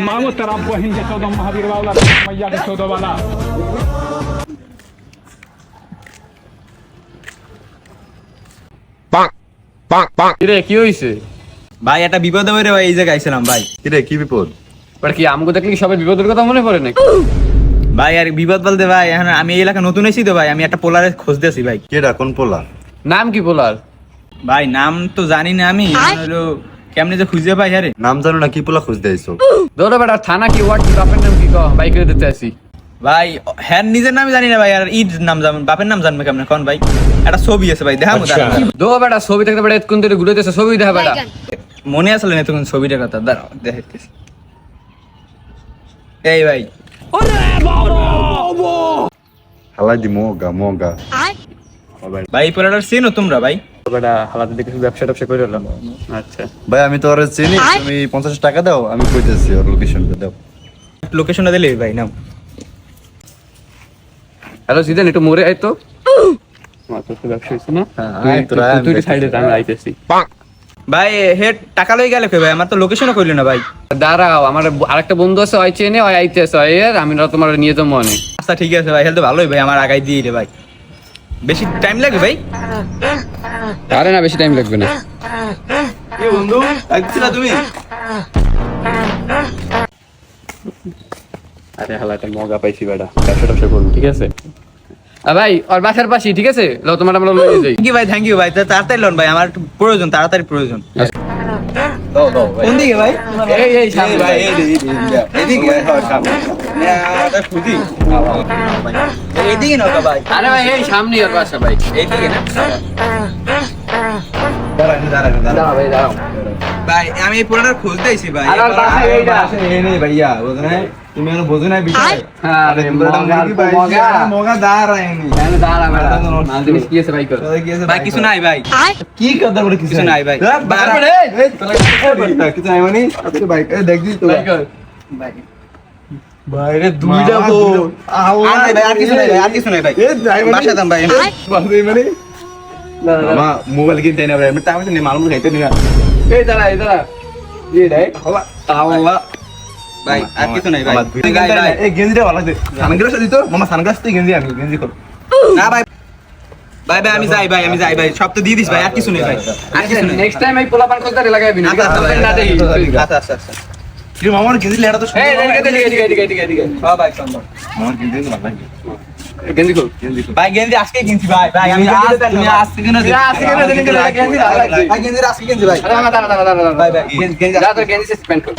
मांगो तेरा बहन के 14 महावीर वाला मैया के 14 वाला কিরে কি হইছে ভাই একটা বিপদ হয়ে রে ভাই, এই জায়গায় আইছিলাম ভাই। কিরে কি বিপদ? আর কি আমগো দেখলি কি সবাই বিপদের কথা মনে পড়ে নাকি? ভাই আর বিপদ বলতে ভাই, এখন আমি এই এলাকা নতুন এসেছি তো ভাই, আমি একটা পোলারে খুঁজতেছি ভাই। কেডা কোন পোলা? নাম কি বলার? ভাই নাম তো জানি না আমি, হলো কেমনে যে খুঁজে পাই আরে। নাম জানো না, কি পোলা খুঁজতে আইছো? দৌড়া বেটা থানা কি ওয়ার্ড কি বাপের নাম কি কও বাইক রে দিতে আসি। ভাই হ্যাঁ নিজের নামই জানি না ভাই, আর ঈদ নাম জানেন, বাপের নাম জানবে কেমনে কোন ভাই? একটা ছবি আছে ভাই, দেখা দো বেটা ছবি দেখতে বেটা কোন দিকে ঘুরেতেছে ছবি দেখা বেটা। মনে আসলে না তখন ছবিটার কথা, দাঁড়াও দেখাইতেছি। এই ভাই হালাই দি মোগা মোগা। ভাই এই পোলাটার চেনো তোমরা ভাই? বেটা হালাতে দেখে ব্যবসা টবসা করে হলাম। আচ্ছা ভাই আমি তো ওর চিনি, তুমি 50 টাকা দাও, আমি কইতেছি ওর লোকেশনটা দাও। লোকেশনটা দিলে ভাই নাও। হ্যালো জিদান একটু মোরে আই তো মাত্র তো ব্যবসা হইছে না। হ্যাঁ তুই সাইডে আমি আইতেছি। ভাই হেড টাকা লই গেল কই ভাই? আমার তো লোকেশনও কইলো না ভাই। দাঁড়াও আমার আরেকটা বন্ধু আছে ওই চেনে ওই আইতেছে ওই আমি না তোমার নিয়ে যাবো মনে। আচ্ছা ঠিক আছে ভাই, হেল তো ভালোই ভাই, আমার আগাই দিয়ে দে ভাই। বেশি টাইম লাগবে ভাই? আরে না বেশি টাইম লাগবে না। এ বন্ধু আইছিলা তুমি? আরে হালাটা মগা পাইছি বেটা ব্যবসা টবসা করবো ঠিক আছে। ভাই ওর বাসার পাশে ঠিক আছে লো তোমার আমরা লয়ে যাই। কি ভাই, থ্যাংক ইউ ভাই, তাড়াতাড়ি লোন ভাই, আমার একটু প্রয়োজন, তাড়াতাড়ি প্রয়োজন। দাও দাও ভাই। কোন দিকে ভাই? এই সামনে ভাই এদিকে এটা খুদি এইদিকে না ভাই? আরে ভাই এই সামনে ওর বাসা ভাই এইদিকে না দাঁড়াও ভাই দাঁড়াও। ভাই আমি এই পুরানোর খুঁজতে আইছি ভাই। আর বাসা এইটা এই নেই ভাইয়া, বুঝো না? তুমি এর বুঝো না বিষয়। আরে মগা দাঁড়ায়নি। এখানে দাঁড়া বেটা মাল জিনিস কি আছে ভাই কর ভাই কিছু নাই ভাই, কি কথা বলে কিছু নাই ভাই। কিছু নাই মানে আজকে বাইক দেখ দিই তো ভাই কর বাইরে দুইটা তো আর নাই ভাই, আর কিছু নাই ভাই, আর কিছু নাই ভাই। বাসা দাম ভাই। বান্ধবী মানে মামা মোবাইল কিনতে না ভাই, আমি টাকা নেই, মালমুল খাইতে না। এই দাঁড়া এই রে আল্লাহ ভাই আর কিছু নাই ভাই। আমার দুই ভাই এই গেঞ্জিটা ভালো লাগে, সানগ্লাস দিত মামা, সানগ্লাস তো গেঞ্জি, আমি গেঞ্জি কর না ভাই। ভাই ভাই আমি যাই ভাই, আমি যাই ভাই, সব তো দিয়ে দিস ভাই, আর কিছু নেই ভাই, আর কিছু নেই। নেক্সট টাইম এই পোলা পান কোথায় লাগাবি না আচ্ছা না দেখি আচ্ছা আচ্ছা আচ্ছা কি মামার গেঞ্জি লেটা তো এই এদিকে সব ভাই সম্ভব। আমার গেঞ্জি ভালো লাগে, গেঞ্জি কর ভাই গেঞ্জি আজকে কিনছি ভাই, ভাই আমি তুমি আজকে কিনে দিই, আজকে কিনে দিলি, গেঞ্জি ভালো লাগছে। ভাই গেঞ্জি আজকে কিনছি ভাই। দাঁড়া ভাই ভাই গেঞ্জি যা তো গেঞ্জি স্পেন্ড কর